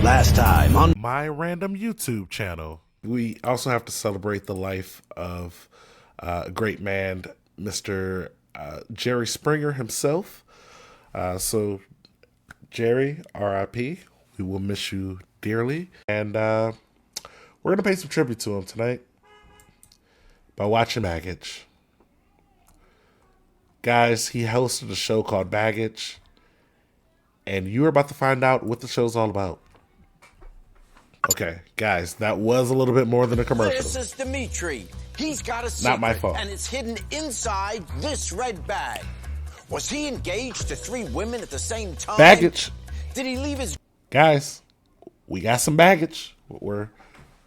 Last time on my random YouTube channel. We also have to celebrate the life of a great man, Mr. Jerry Springer himself. So, Jerry, R.I.P. We will miss you dearly. And we're going to pay some tribute to him tonight by watching Baggage. Guys, he hosted a show called Baggage. And you're about to find out what the show's all about. Okay, guys, that was a little bit more than a commercial. This is Dimitri. He's got a secret, not my fault, and it's hidden inside this red bag. Was he engaged to 3 women at the same time? Baggage. Did he leave his... Guys, we got some baggage. We're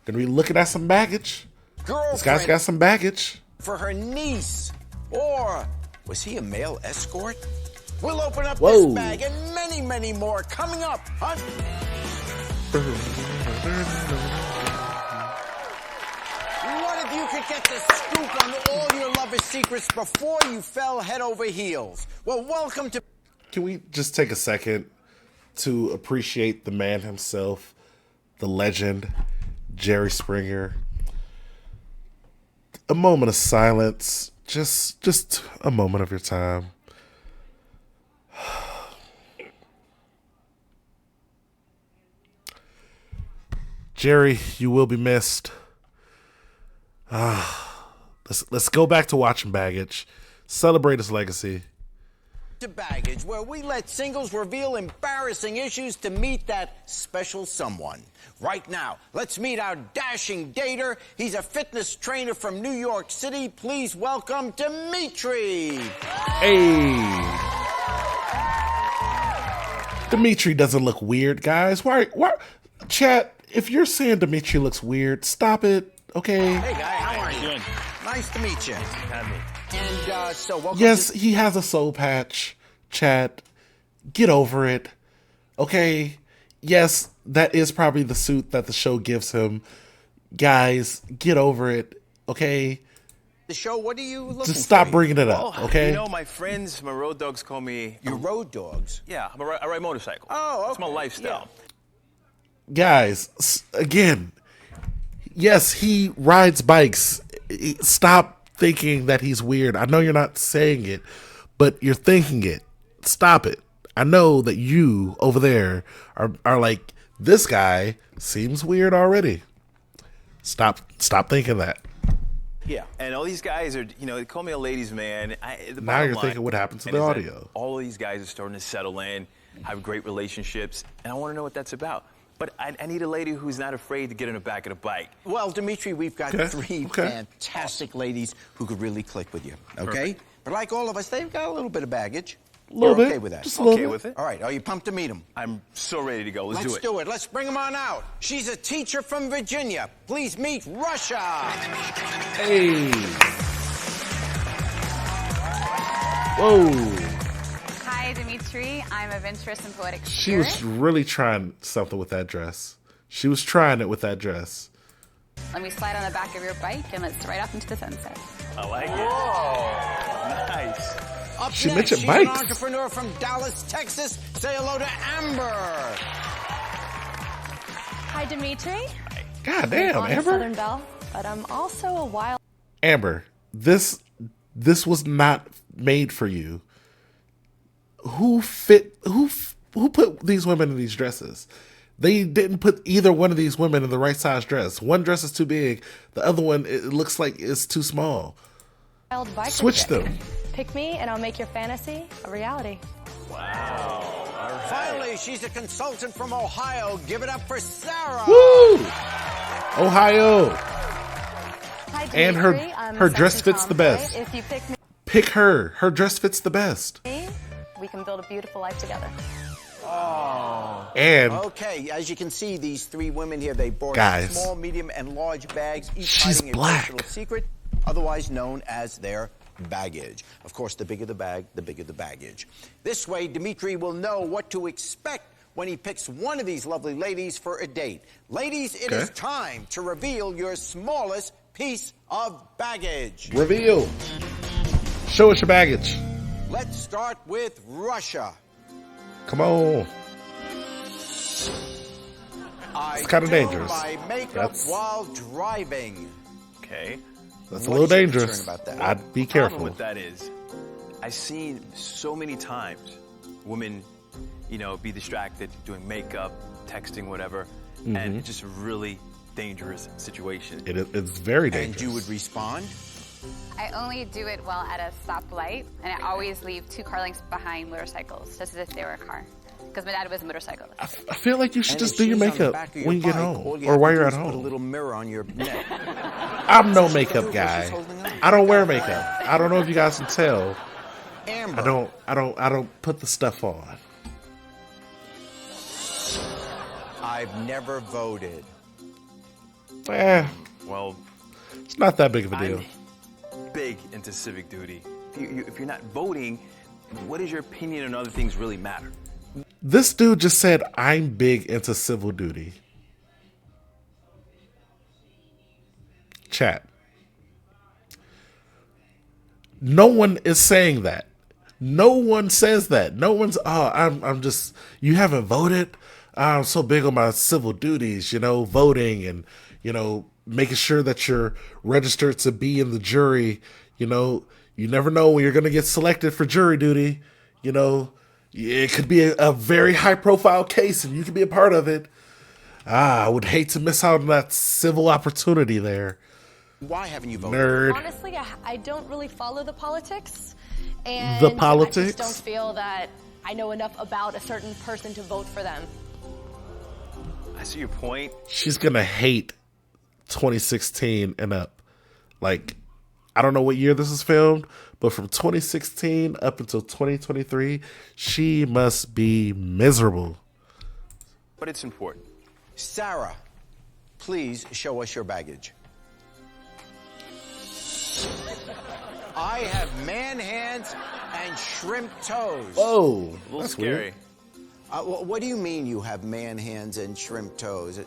going to be looking at some baggage. girlfriend This guy's got some baggage. for her niece? Or was he a male escort? We'll open up Whoa. this bag and many, many more coming up on... What if you could get the scoop on all your lover's secrets before you fell head over heels? Well, welcome to... Can we just take a second to appreciate the man himself, the legend, Jerry Springer? A moment of silence. Just a moment of your time. Jerry, you will be missed. Let's go back to watching Baggage. Celebrate his legacy. To Baggage, where we let singles reveal embarrassing issues to meet that special someone. Right now, let's meet our dashing dater. He's a fitness trainer from New York City. Please welcome Dimitri. Hey. Dimitri doesn't look weird, guys. Why? Chat, if you're saying Dimitri looks weird, stop it, okay? Hey, guy, how are you? Nice to meet you. And so welcome. Yes, he has a soul patch. Chat, get over it, okay? Yes, that is probably the suit that the show gives him. Guys, get over it, okay? The show, what are you looking for? Just stop bringing it up, okay? You know, my friends, my road dogs call me... Your road dogs? Yeah, I ride motorcycle. Oh, okay. It's my lifestyle. Guys, again, yes, he rides bikes. Stop thinking that he's weird. I know you're not saying it, but you're thinking it. Stop it. I know that you over there are like, this guy seems weird already. Stop thinking that. Yeah, and all these guys are, you know, they call me a ladies' man. Now you're thinking what happened to the audio. All of these guys are starting to settle in, have great relationships, and I want to know what that's about. But I need a lady who's not afraid to get in the back of the bike. Well, Dimitri, we've got 3 fantastic ladies who could really click with you, okay? Perfect. But like all of us, they've got a little bit of baggage. A little You're bit. okay with that? Just a little bit. With it? All right, are you pumped to meet them? I'm so ready to go. Let's Let's do it. Let's bring them on out. She's a teacher from Virginia. Please meet Russia. Hey. Whoa. Hi, Dimitri. I'm a adventurous and poetic She spirit. was really trying something with that dress. She was trying it with that dress. Let me slide on the back of your bike and let's ride off into the sunset. I like it. Whoa. Nice. Up She next, mentioned she's bikes. an entrepreneur from Dallas, Texas. Say hello to Amber. Hi, Dimitri. God damn, I'm a Amber. Southern Belle, but I'm also a wild. Amber, this was not made for you. Who put these women in these dresses? They didn't put either one of these women in the right size dress. One dress is too big. The other one, it looks like it's too small. Wild biker Switch chick. them. Pick me, and I'll make your fantasy a reality. Finally, she's a consultant from Ohio. Give it up for Sarah. Woo! Ohio. Hi, Dimitri. And her I'm dress sexy fits the tomboy. best. If you pick me, Pick her. Her dress fits the best. we can build a beautiful life together. And Okay, as you can see, these 3 women here, they brought Guys. small, medium, and large bags, each She's hiding black. a personal secret, otherwise known as their baggage. Of course, the bigger the bag, the bigger the baggage. This way, Dimitri will know what to expect when he picks one of these lovely ladies for a date. Ladies, it is time to reveal your smallest piece of baggage. reveal. Show us your baggage. Let's start with Russia. Come on. It's kind of doing dangerous. my makeup That's- while driving. Okay. That's a What little is your dangerous. concern about that? I'd be Problem careful. with that is, I've seen so many times women, be distracted doing makeup, texting, whatever, and it's just a really dangerous situation. It's very dangerous. And you would respond? I only do it while at a stoplight, and I always leave 2 car lengths behind motorcycles, just as if they were a car. Because my dad was a motorcyclist. I feel like you should And just if do your she's on the makeup back of your when you get bike, home all you or have while to you're do at is Put a home. little mirror on your neck. I'm no makeup guy. I don't wear makeup. I don't know if you guys can tell. Amber. I don't put the stuff on. I've never voted. Well, It's not that big of a deal. I'm big into civic duty. If you're not voting, what does your opinion on other things really matter? This dude just said, I'm big into civil duty. Chat. No one is saying that. No one says that. No one's, I'm just, you haven't voted? I'm so big on my civil duties, voting and, making sure that you're registered to be in the jury. You never know when you're going to get selected for jury duty. It could be a very high profile case and you could be a part of it. I would hate to miss out on that civil opportunity there. Why haven't you voted? Nerd. Honestly, I don't really follow the politics. And The I politics? just don't feel that I know enough about a certain person to vote for them. I see your point. She's going to hate 2016 and up. Like, I don't know what year this is filmed, but from 2016 up until 2023, she must be miserable. But it's important. Sarah, please show us your baggage. I have man hands and shrimp toes. Oh, A little that's scary. weird. What do you mean you have man hands and shrimp toes?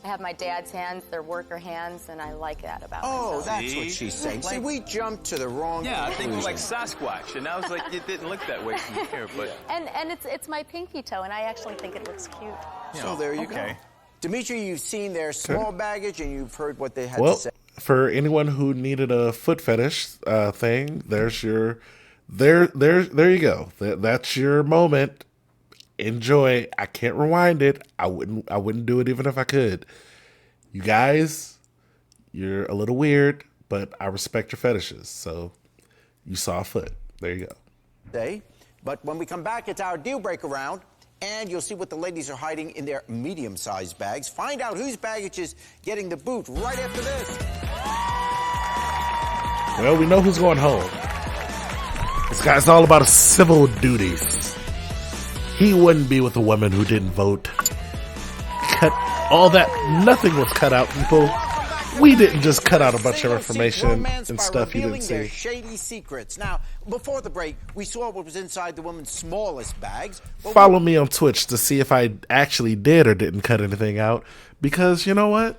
I have my dad's hands, they're worker hands, and I like that about Oh, myself. that's what she's saying. See, we jumped to the wrong Yeah, I think it was like conclusion. Sasquatch, and I was like, it didn't look that way from here, but And it's my pinky toe, and I actually think it looks cute. So there you okay. go. Dimitri, you've seen their small baggage and you've heard what they had Well, to say. for anyone who needed a foot fetish thing, there's your there you go. That's your moment. Enjoy. I can't rewind it. I wouldn't do it even if I could. You guys, you're a little weird, but I respect your fetishes. So you saw a foot. There you go. But when we come back, it's our deal breaker round, and you'll see what the ladies are hiding in their medium-sized bags. Find out whose baggage is getting the boot right after this. Well, we know who's going home. This guy's all about his civil duties. He wouldn't be with a woman who didn't vote. Cut all that. Nothing was cut out, people. We didn't just cut out a bunch of information and stuff you didn't Their see. shady secrets. Now, before the break, we saw what was inside the woman's smallest bags. But Follow me on Twitch to see if I actually did or didn't cut anything out. Because you know what?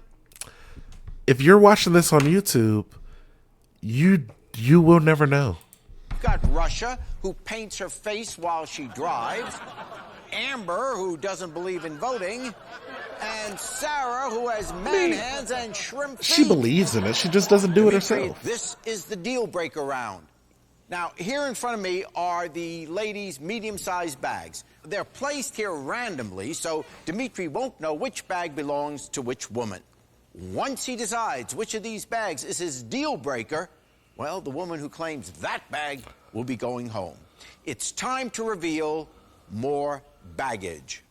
If you're watching this on YouTube, you will never know. we've got Russia, who paints her face while she drives. Amber, who doesn't believe in voting. And Sarah, who has man hands and shrimp feet. She believes in it. She just doesn't do it Dimitri, herself. This is the deal breaker round. Now, here in front of me are the ladies' medium-sized bags. They're placed here randomly, so Dimitri won't know which bag belongs to which woman. Once he decides which of these bags is his deal breaker, well, the woman who claims that bag will be going home. It's time to reveal more baggage.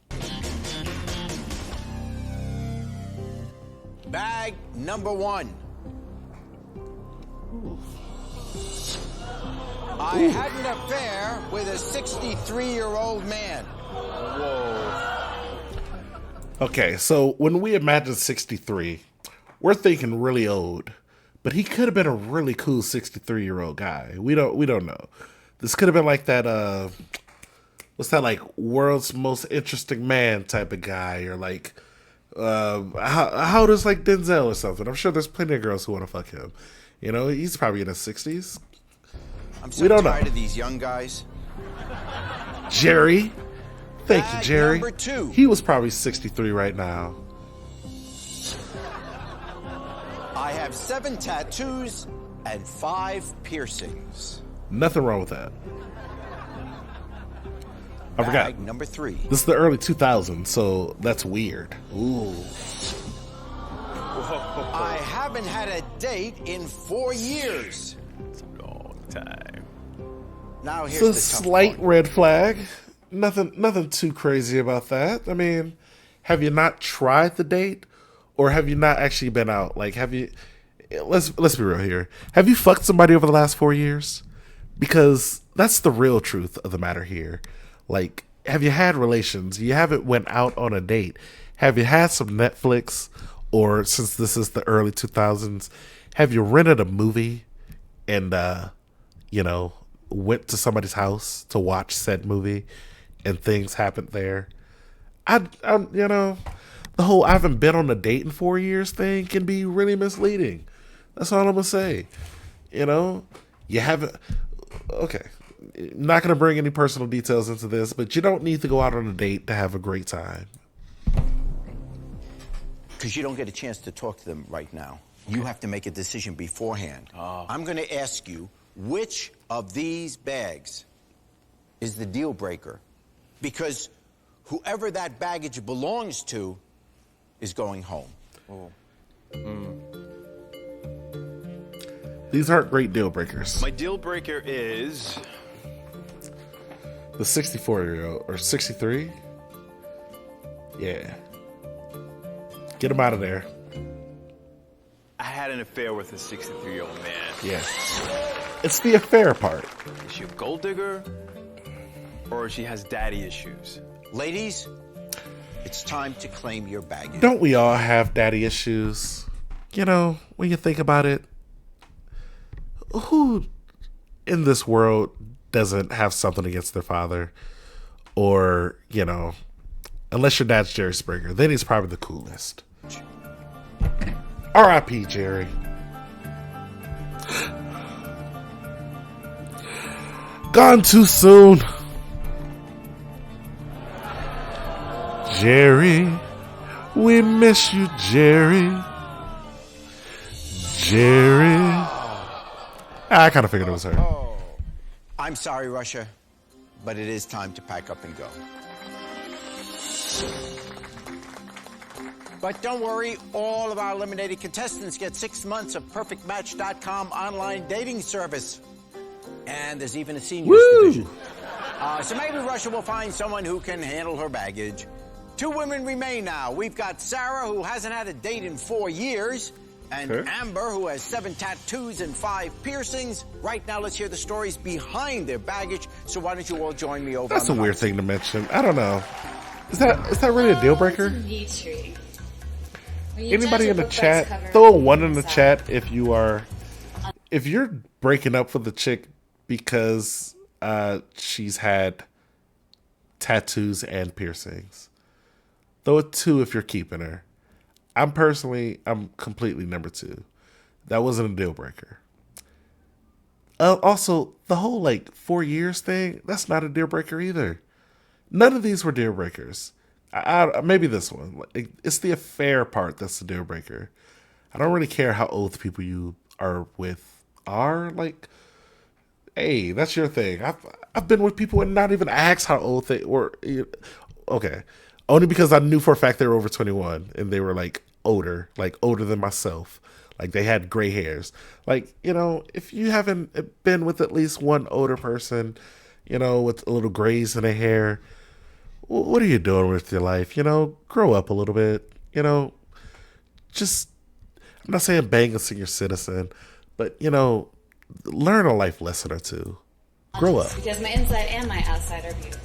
Bag number one. I had an affair with a 63-year-old man. Okay, so when we imagine 63, we're thinking really old. But he could have been a really cool 63-year-old guy. We don't know. This could have been like that what's that, like, world's most interesting man type of guy, or like how old is like Denzel or something? I'm sure there's plenty of girls who want to fuck him. You know, he's probably in his 60s. I'm so We don't tired know. of these young guys. Jerry. Thank you, Bag Jerry. number two. He was probably 63 right now. I have 7 tattoos and 5 piercings. Nothing wrong with that. I forgot. Bag number 3. This is the early 2000s, so that's weird. Ooh. I haven't had a date in 4 years. It's a long time. Now here's It's a the tough slight part. red flag. Nothing too crazy about that. I mean, have you not tried the date, or have you not actually been out? Like, have you? Let's be real here. Have you fucked somebody over the last 4 years? Because that's the real truth of the matter here. Like, have you had relations? You haven't went out on a date. Have you had some Netflix? Or since this is the early 2000s, have you rented a movie and, went to somebody's house to watch said movie and things happened there? The whole I haven't been on a date in 4 years thing can be really misleading. That's all I'm going to say. You haven't, okay. Not going to bring any personal details into this, but you don't need to go out on a date to have a great time. Because you don't get a chance to talk to them right now. You have to make a decision beforehand. I'm going to ask you, which of these bags is the deal breaker? Because whoever that baggage belongs to is going home. These aren't great deal breakers. My deal breaker is The 64-year-old or 63? Yeah. Get him out of there. I had an affair with a 63-year-old man. Yeah. It's the affair part. Is she a gold digger, or she has daddy issues? Ladies, it's time to claim your baggage. Don't we all have daddy issues? When you think about it, who in this world doesn't have something against their father? Or, unless your dad's Jerry Springer, then he's probably the coolest. R.I.P. Jerry. Gone too soon. Jerry, we miss you, Jerry. Jerry. I kind of figured it was her. I'm sorry, Russia, but it is time to pack up and go. But don't worry, all of our eliminated contestants get 6 months of PerfectMatch.com online dating service. And there's even a seniors division. So maybe Russia will find someone who can handle her baggage. 2 women remain now. We've got Sarah, who hasn't had a date in 4 years, and Amber, who has 7 tattoos and 5 piercings. Right now, let's hear the stories behind their baggage. So why don't you all join me over That's a on the weird hot thing to mention. I don't know. Is that really a deal breaker? Anybody in the chat, throw a 1 in the chat if you're breaking up with the chick because she's had tattoos and piercings. Throw a 2 if you're keeping her. I'm completely number 2. That wasn't a deal breaker. Also, the whole 4 years thing, that's not a deal breaker either. None of these were deal breakers. Maybe this one. It's the affair part that's the deal breaker. I don't really care how old the people you are with are. Hey, that's your thing. I've been with people and not even asked how old they were. Okay. Only because I knew for a fact they were over 21 and they were older than myself. They had gray hairs. If you haven't been with at least one older person, with a little grays in their hair, what are you doing with your life? Grow up a little bit. I'm not saying bang a senior citizen, but, learn a life lesson or two. Grow up. Because my inside and my outside are beautiful.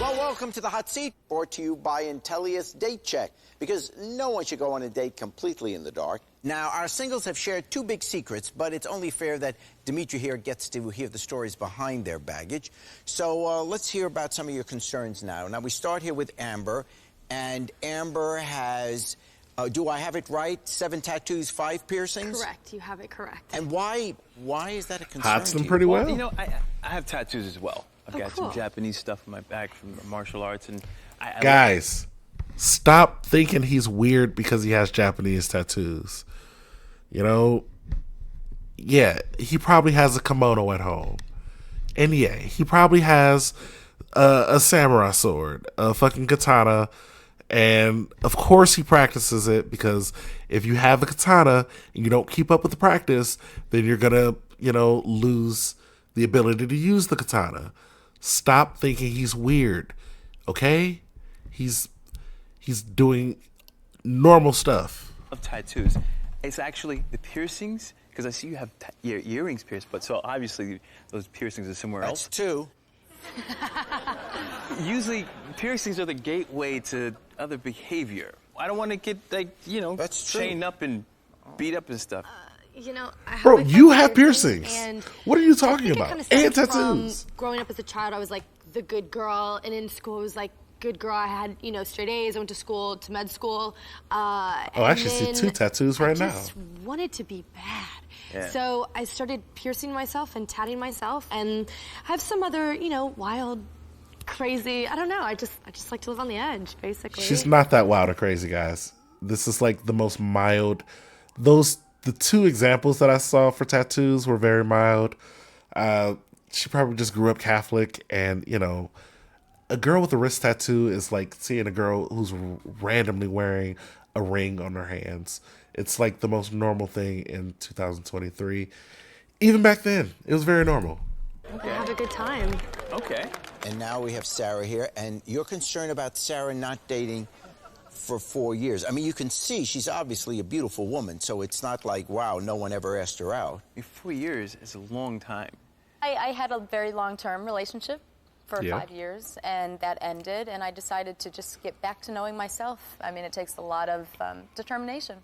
Well, welcome to the hot seat, brought to you by Intellius Date Check, because no one should go on a date completely in the dark. Now, our singles have shared 2 big secrets, but it's only fair that Dimitri here gets to hear the stories behind their baggage. So let's hear about some of your concerns now. Now, we start here with Amber, and Amber has, do I have it right, 7 tattoos, 5 piercings? Correct, you have it correct. And why is that a concern Hots to them you? pretty well. I have tattoos as well. I've got cool. some Japanese stuff in my back from martial arts, and Guys, Stop thinking he's weird because he has Japanese tattoos. You know, yeah, he probably has a kimono at home. And yeah, he probably has a samurai sword, a fucking katana, and of course he practices it, because if you have a katana and you don't keep up with the practice, then you're gonna, lose the ability to use the katana. Stop thinking he's weird, okay? He's doing normal stuff. Of tattoos. It's actually the piercings, because I see you have your earrings pierced, but so obviously those piercings are somewhere That's else. two. Usually piercings are the gateway to other behavior. I don't want to get That's true. chained up and beat up and stuff. I have Bro, my you first have piercing, piercings. and What are you I talking think it about? kinda And stemmed from tattoos. growing up as a child, I was like the good girl, and in school I was like good girl. I had straight A's. I went to school, to med school. I actually see two tattoos right I now. just wanted to be bad. Yeah. So I started piercing myself and tatting myself, and I have some other, wild, crazy. I don't know. I just like to live on the edge, basically. She's not that wild or crazy, guys. This is like the most mild. The two examples that I saw for tattoos were very mild. She probably just grew up Catholic, and a girl with a wrist tattoo is like seeing a girl who's randomly wearing a ring on her hands. It's like the most normal thing in 2023. Even back then, it was very normal. I have a good time. Okay. And now we have Sarah here, and you're concerned about Sarah not dating for 4 years. I mean, you can see she's obviously a beautiful woman, so it's not like, wow, no one ever asked her out. 4 years is a long time. I had a very long-term relationship for Yeah. 5 years, and that ended, and I decided to just get back to knowing myself. I mean, it takes a lot of determination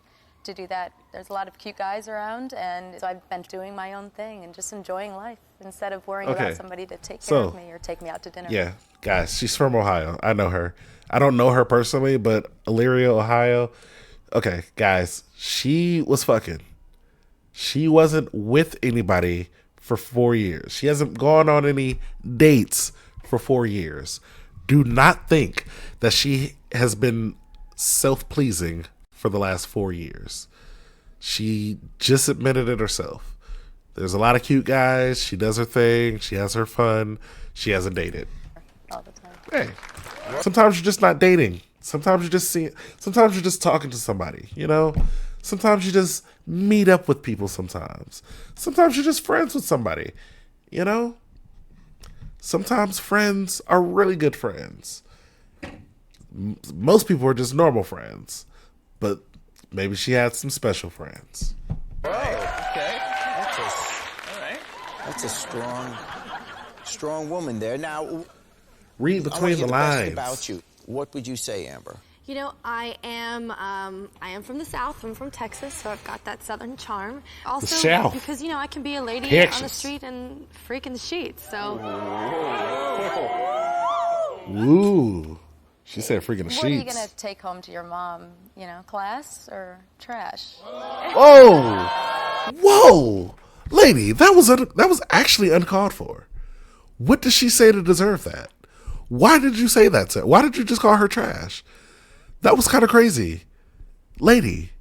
to do that. There's a lot of cute guys around, and so I've been doing my own thing and just enjoying life instead of worrying Okay. about somebody to take care So, of me or take me out to dinner. Yeah, guys, she's from Ohio. I know her. I don't know her personally, but Elyria, Ohio. Okay, guys, she was fucking. She wasn't with anybody for 4 years. She hasn't gone on any dates for 4 years. Do not think that she has been self-pleasing for the last 4 years. She just admitted it herself. There's a lot of cute guys. She does her thing. She has her fun. She hasn't dated. All the time. Hey, sometimes you're just not dating. Sometimes you're just seeing. Sometimes you're just talking to somebody. Sometimes you just meet up with people. Sometimes you're just friends with somebody. Sometimes friends are really good friends. Most people are just normal friends, but maybe she had some special friends. Okay. That's a strong woman there. Now, Read I want to between hear the the best lines. about you. What would you say, Amber? I am from the South. I'm from Texas, so I've got that Southern charm. Also, South. because I can be a lady on the Texas. street and freak in the sheets. So Ooh, she said freaking the sheets. What are you going to take home to your mom? Class or trash? Whoa, lady, that was actually uncalled for. What did she say to deserve that? Why did you say that to her? Why did you just call her trash? That was kind of crazy, lady.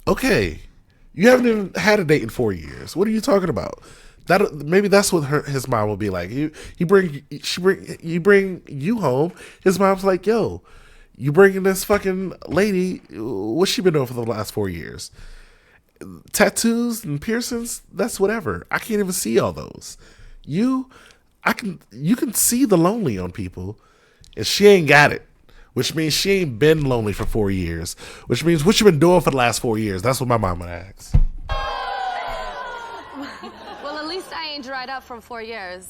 Okay, you haven't even had a date in 4 years. What are you talking about? Maybe that's what his mom will be like. You bring you home. His mom's like, yo, you bringing this fucking lady? What's she been doing for the last 4 years? Tattoos and piercings, that's whatever. I can't even see all those. You can see the lonely on people, and she ain't got it, which means she ain't been lonely for 4 years, which means what you been doing for the last 4 years. That's what my mama asks. well, at least I ain't dried up from 4 years.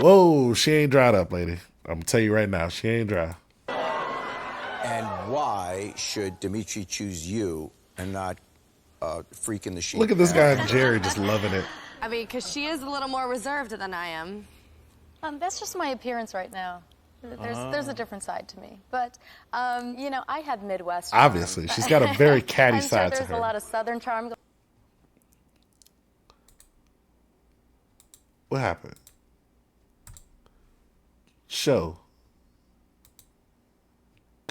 Whoa, she ain't dried up, lady. I'm gonna tell you right now, she ain't dry. And why should Dimitri choose you and not freak in the sheet? Look at this guy Jerry just loving it. I mean, because she is a little more reserved than I am. That's just my appearance right now. There's a different side to me. But, I had Midwest charm. Obviously, she's got a very catty I'm side sure to there's her. a lot of Southern charm. What happened? Show.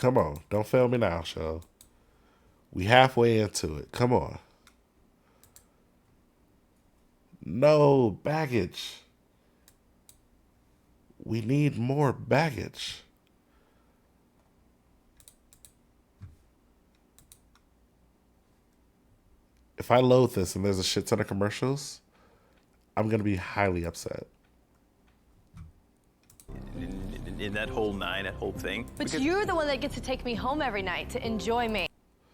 Come on. Don't fail me now, show. We halfway into it. Come on. No baggage. We need more baggage. If I load this and there's a shit ton of commercials, I'm going to be highly upset. In that whole nine, that whole thing. But you're the one that gets to take me home every night to enjoy me.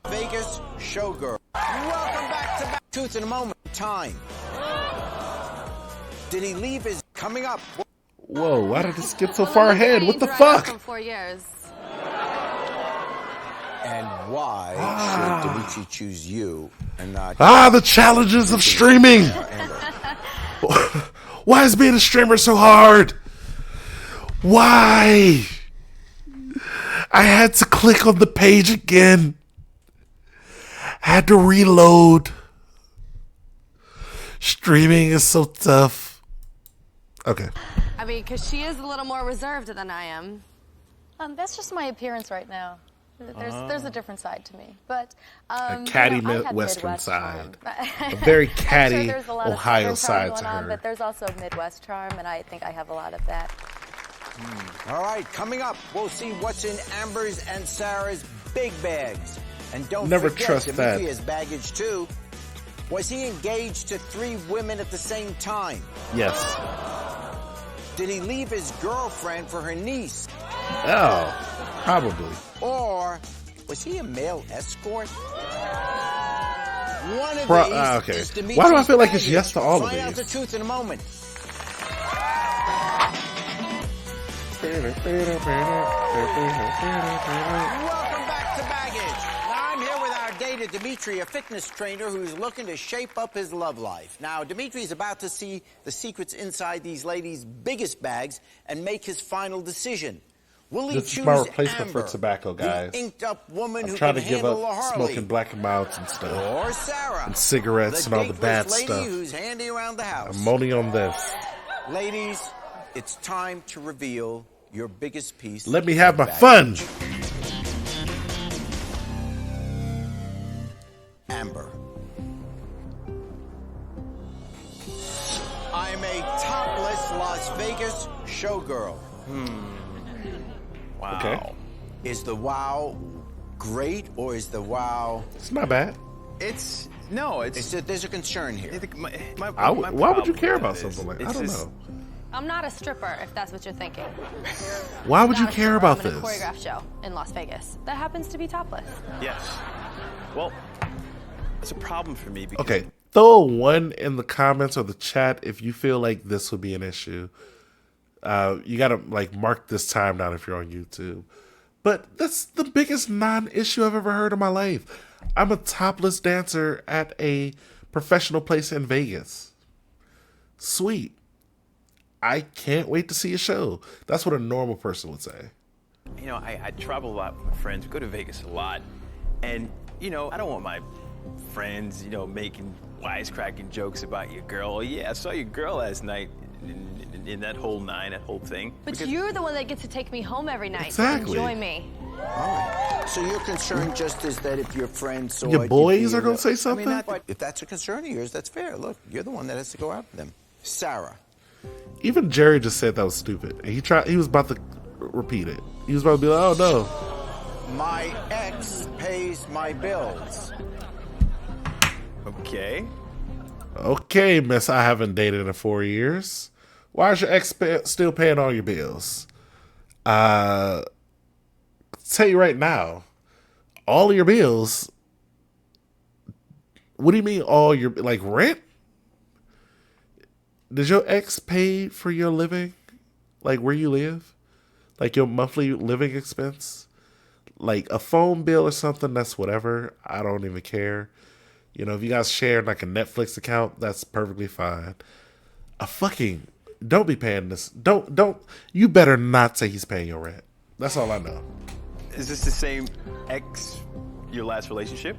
Vegas showgirl. Welcome back to Tooth in a Moment. Time. Did he leave his coming up? Whoa, why did this get so far ahead? What the fuck? For 4 years. And why should Dimitri choose you and not The challenges of streaming. Why is being a streamer so hard? Why? I had to click on the page again. I had to reload. Streaming is so tough. Okay. I mean, because she is a little more reserved than I am. That's just my appearance right now. There's a different side to me, but A catty I had Western Midwest side. charm. A very I'm catty sure there's a lot Ohio of Southern charm side to going on, her. but there's also Midwest charm, and I think I have a lot of that. All right, coming up, we'll see what's in Amber's and Sarah's big bags. And don't Never forget, trust Dimitri that. has baggage too. Was he engaged to 3 women at the same time? Yes. Did he leave his girlfriend for her niece? Oh, probably. Or was he a male escort? One of these okay. is Dimitri's Why do I feel like it's baggage. yes to all of Find out the these? truth in a moment. Welcome back to Baggage. Now I'm here with our data Dimitri, a fitness trainer who's looking to shape up his love life. Now Dimitri's about to see the secrets inside these ladies' biggest bags and make his final decision. Will he This is choose my replacement for Amber, tobacco, guys. the inked-up woman I'm who trying can to give handle up a Harley, smoking black and milds and stuff. or Sarah, And cigarettes and all the dateless bad lady stuff. who's handy around the house. I'm moaning on this. Ladies, it's time to reveal your biggest piece. Let me have my of fun. baggage. Amber. I'm a topless Las Vegas showgirl. Wow. Okay. Is the wow great or is the wow? It's not bad. There's There's a concern here. Why would you care about something like that? I don't know. I'm not a stripper, if that's what you're thinking. Why would you Not a care stripper. about I'm in a this? choreographed show in Las Vegas that happens to be topless. Yes. Well, it's a problem for me because Okay, throw a 1 in the comments or the chat if you feel like this would be an issue. You gotta mark this time down if you're on YouTube. But that's the biggest non-issue I've ever heard in my life. I'm a topless dancer at a professional place in Vegas. Sweet. I can't wait to see a show. That's what a normal person would say. I travel a lot with my friends. We go to Vegas a lot. And, I don't want my friends, making wisecracking jokes about your girl. Oh, yeah, I saw your girl last night in that whole nine, that whole thing. But you're the one that gets to take me home every night Exactly. to enjoy me. All right. So your concern just is that if your friends saw Your it, boys you'd are feel gonna that- say something? But if that's a concern of yours, that's fair. Look, you're the one that has to go out with them. Sarah. Even Jerry just said that was stupid. And he was about to repeat it. He was about to be like, oh no. My ex pays my bills. Okay. Okay, miss, I haven't dated in 4 years. Why is your ex still paying all your bills? Tell you right now, all of your bills. What do you mean all your rent? Does your ex pay for your living? Where you live? Your monthly living expense? A phone bill or something, that's whatever. I don't even care. If you guys share a Netflix account, that's perfectly fine. Don't be paying this. Don't. You better not say he's paying your rent. That's all I know. Is this the same ex, your last relationship?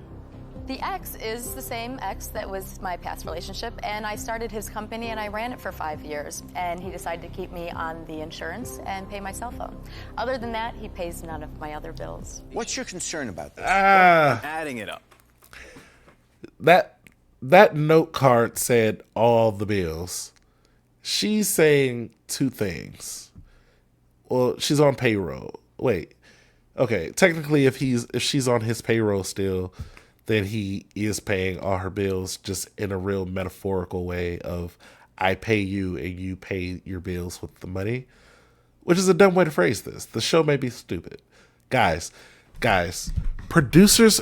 The ex is the same ex that was my past relationship, and I started his company and I ran it for 5 years, and he decided to keep me on the insurance and pay my cell phone. Other than that, he pays none of my other bills. What's your concern about this? Adding it up. That note card said all the bills. She's saying two things. Well, she's on payroll. Wait. Okay, technically if she's on his payroll still, then he is paying all her bills, just in a real metaphorical way of I pay you and you pay your bills with the money, which is a dumb way to phrase this. The show may be stupid. Guys, producers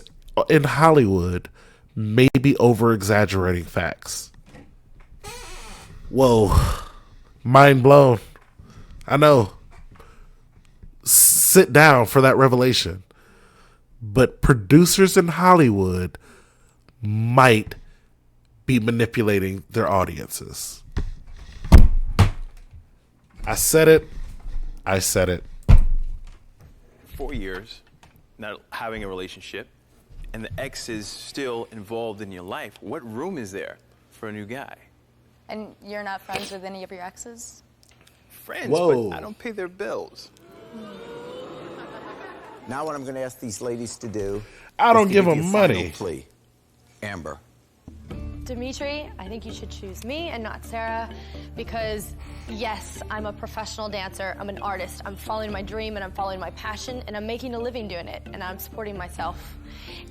in Hollywood may be over-exaggerating facts. Whoa. Mind blown. I know. Sit down for that revelation. But producers in Hollywood might be manipulating their audiences. I said it. 4 years, not having a relationship, and the ex is still involved in your life. What room is there for a new guy? And you're not friends with any of your exes? Friends, Whoa. but I don't pay their bills. Now what I'm going to ask these ladies to do... I don't is to give you them a final money. Plea. Amber. Dimitri, I think you should choose me and not Sarah because, yes, I'm a professional dancer. I'm an artist. I'm following my dream and I'm following my passion and I'm making a living doing it and I'm supporting myself.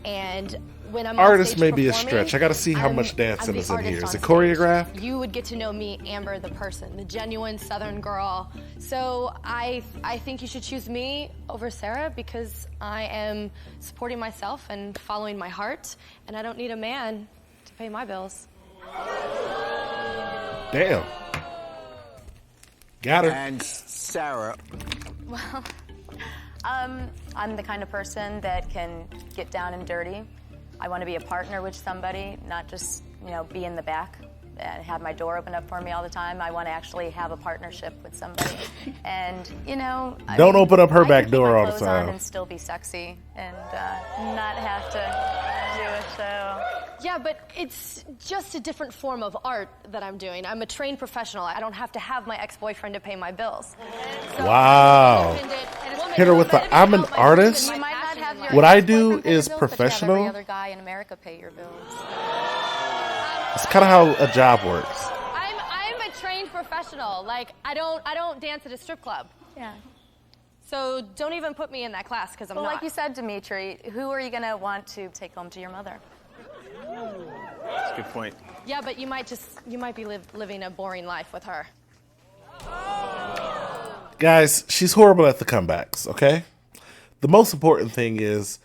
And when I'm Artist on stage may be a performing, stretch. I gotta see how I'm- much dancing I'm the is in here. artist Is on it stage. choreographed? You would get to know me, Amber, the person, the genuine Southern girl. So I think you should choose me over Sarah because I am supporting myself and following my heart, and I don't need a man to pay my bills. Damn. Got her. And Sarah. I'm the kind of person that can get down and dirty. I want to be a partner with somebody, not just, be in the back and have my door open up for me all the time. I want to actually have a partnership with somebody. And, Don't open up her I back can keep door my all the clothes on time. and still be sexy and not have to do a show. Yeah, but it's just a different form of art that I'm doing. I'm a trained professional. I don't have to have my ex-boyfriend to pay my bills. So Wow. Hit her with the, I'm an artist? You might not have your What I do ex-boyfriend pay your is bills, but you have professional. every other guy in America pay your bills. It's kind of how a job works. I'm a trained professional. Like I don't dance at a strip club. Yeah. So don't even put me in that class because I'm Well, not. like you said, Dimitri, who are you going to want to take home to your mother? That's a good point. Yeah, but you might be living a boring life with her. Guys, she's horrible at the comebacks, okay? The most important thing is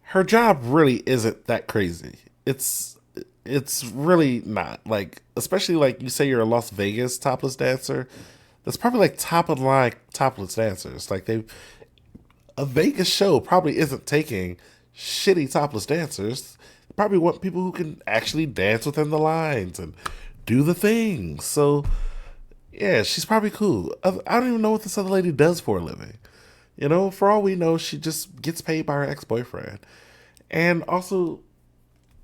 her job really isn't that crazy. It's really not. Like, especially like you say you're a Las Vegas topless dancer. That's probably like top of the line topless dancers. Like a Vegas show probably isn't taking shitty topless dancers. They probably want people who can actually dance within the lines and do the things. So yeah, she's probably cool. I don't even know what this other lady does for a living. For all we know, she just gets paid by her ex-boyfriend. And also,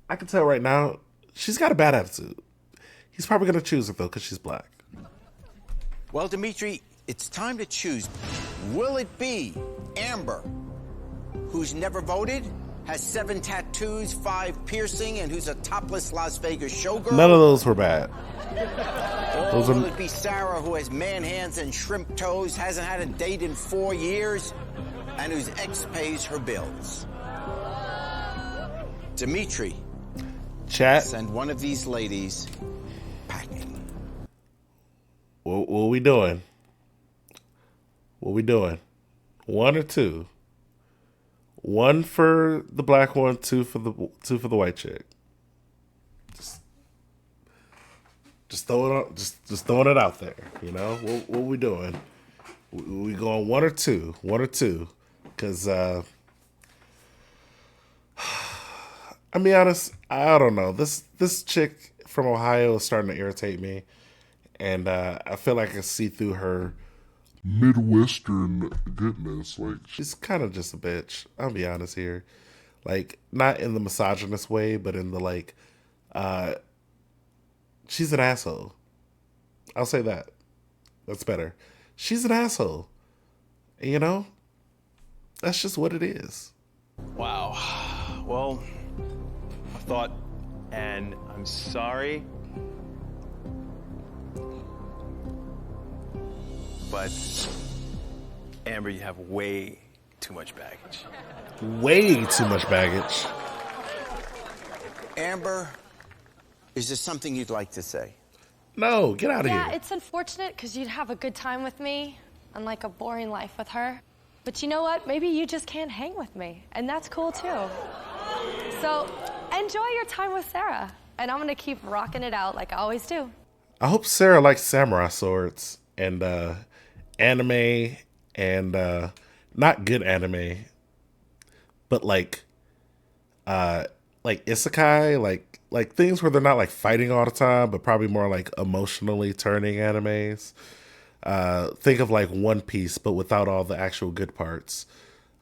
I can tell right now, she's got a bad attitude. He's probably going to choose her, though, because she's black. Well, Dimitri, it's time to choose. Will it be Amber, who's never voted, has 7 tattoos, 5 piercing, and who's a topless Las Vegas showgirl? None of those were bad. Or will it be Sarah, who has man hands and shrimp toes, hasn't had a date in 4 years, and whose ex pays her bills? Dimitri, Chat, send one of these ladies packing. what we doing? What we doing? 1 or 2? 1 for the black one, 2 for the white chick. Just throwing it, just throwing it out there. What we doing? We going 1 or 2? 1 or 2? Because I'll be honest, I don't know. This chick from Ohio is starting to irritate me, and I feel like I can see through her Midwestern goodness. Like, she's kind of just a bitch. I'll be honest here. Like, not in the misogynist way, but in the like, she's an asshole. I'll say that. That's better. She's an asshole. You know? That's just what it is. Wow. Well, I thought, and I'm sorry, but Amber, you have way too much baggage. Way too much baggage. Amber, is there something you'd like to say? No, get out of Yeah, here. it's unfortunate because you'd have a good time with me, unlike a boring life with her. But you know what? Maybe you just can't hang with me, and that's cool too. So enjoy your time with Sarah, and I'm gonna keep rocking it out like I always do. I hope Sarah likes samurai swords and anime and not good anime, but like isekai, like things where they're not like fighting all the time, but probably more like emotionally turning animes. Think of like One Piece, but without all the actual good parts.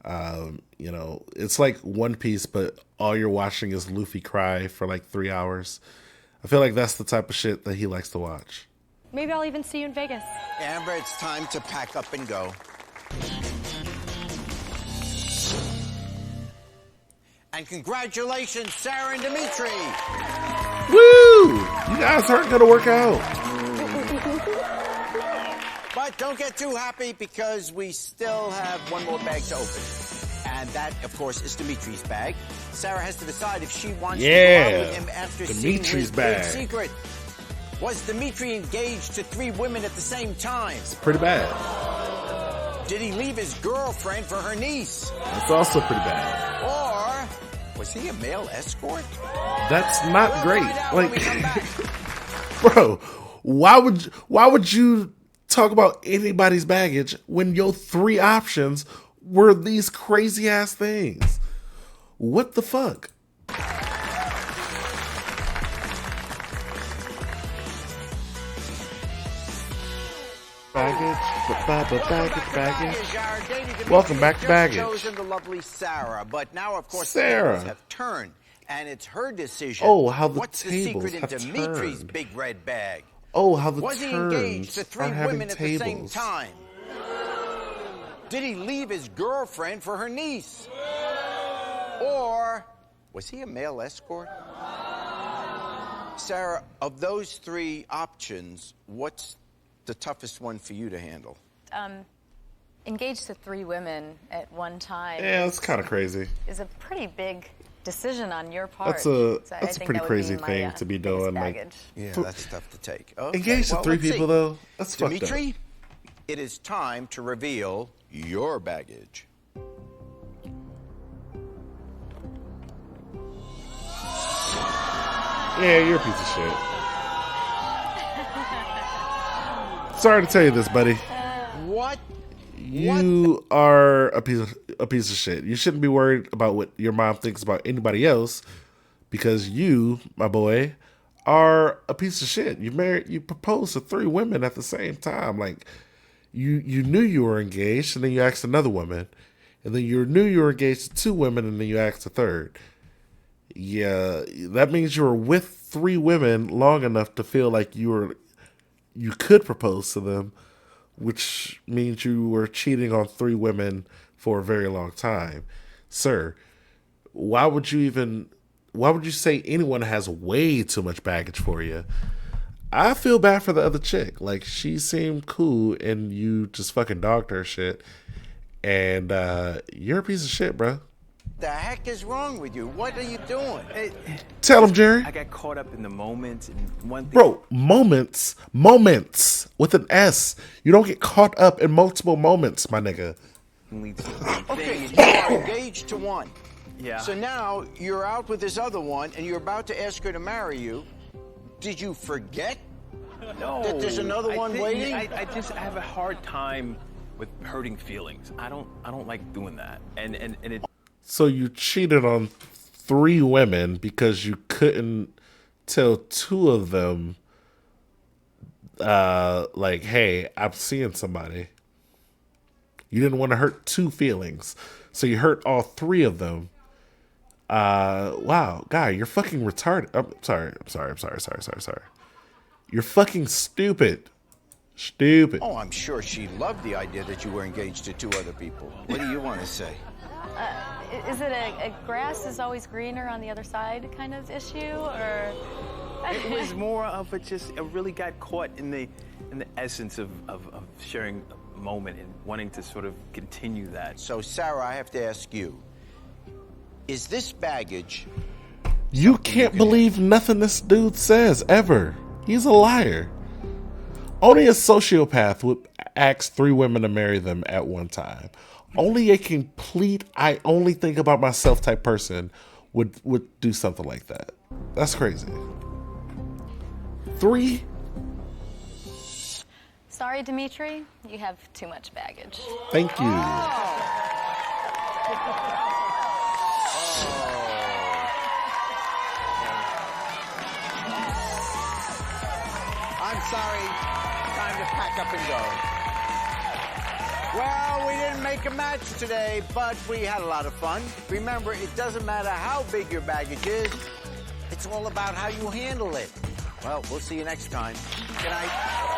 You know, it's like One Piece, but all you're watching is Luffy cry for like 3 hours. I feel like that's the type of shit that he likes to watch. Maybe I'll even see you in Vegas. Amber, it's time to pack up and go. And congratulations, Sarah and Dimitri. Woo! You guys aren't gonna work out. But don't get too happy because we still have one more bag to open. And that, of course, is Dimitri's bag. Sarah has to decide if she wants to go out with him after seeing Dimitri's his bag. big secret. Was Dimitri engaged to 3 women at the same time? Pretty bad. Did he leave his girlfriend for her niece? That's also pretty bad. Or was he a male escort? That's not We'll great. find out when we come Like, back. bro, why would you talk about anybody's baggage when your 3 options were these crazy ass things? What the fuck? Baggage. Welcome back to Baggage. Chosen the lovely Sarah, but now, of course, Sarah. the tables have turned, and it's her decision. Oh, how the What's tables the secret have in Dimitri's turned. big red bag? Oh, how the Was he engaged turns to are 3 having women at the same tables. time? Did he leave his girlfriend for her niece? Or was he a male escort? Sarah, of those 3 options, what's the toughest one for you to handle? Engaged to 3 women at one time. Yeah, that's kind of crazy. Is a pretty big decision on your part. That's So I a think pretty that would crazy be my, thing to be biggest doing. Like, baggage. Yeah, that's tough to take. Okay, engaged to well, 3 let's see. people though. That's fucked up. Dimitri, it is time to reveal your baggage. Yeah, you're a piece of shit. Sorry to tell you this, buddy. What? You are a piece of shit. You shouldn't be worried about what your mom thinks about anybody else, because you, my boy, are a piece of shit. You proposed to 3 women at the same time. Like, you knew you were engaged, and then you asked another woman, and then you knew you were engaged to 2 women, and then you asked a third. Yeah, that means you were with 3 women long enough to feel like you could propose to them, which means you were cheating on 3 women for a very long time. Sir, why would you say anyone has way too much baggage for you? I feel bad for the other chick. Like, she seemed cool and you just fucking dogged her shit. And you're a piece of shit, bro. The heck is wrong with you? What are you doing? Tell him, Jerry. I got caught up in the moment, and one thing. Bro, moments with an S. You don't get caught up in multiple moments, my nigga. Leads to the Okay, thing. you are engaged to 1. Yeah. So now you're out with this other one, and you're about to ask her to marry you. Did you forget No, that there's another one didn't. waiting? I just have a hard time with hurting feelings. I don't like doing that. And it. So you cheated on 3 women because you couldn't tell 2 of them, like, hey, I'm seeing somebody. You didn't want to hurt 2 feelings. So you hurt all 3 of them. Wow, guy, you're fucking retarded. I'm sorry. You're fucking stupid. Stupid. Oh, I'm sure she loved the idea that you were engaged to 2 other people. What do you want to say? Is it a grass is always greener on the other side kind of issue, or? It was more of I really got caught in the essence of sharing a moment and wanting to sort of continue that. So, Sarah, I have to ask you, is this baggage... You can't believe nothing this dude says, ever. He's a liar. Only a sociopath would ask 3 women to marry them at one time. Only a complete, I only think about myself type person would do something like that. That's crazy. 3? Sorry, Dimitri, you have too much baggage. Thank you. I'm sorry. Time to pack up and go. Well, we didn't make a match today, but we had a lot of fun. Remember, it doesn't matter how big your baggage is. It's all about how you handle it. Well, we'll see you next time. Good night.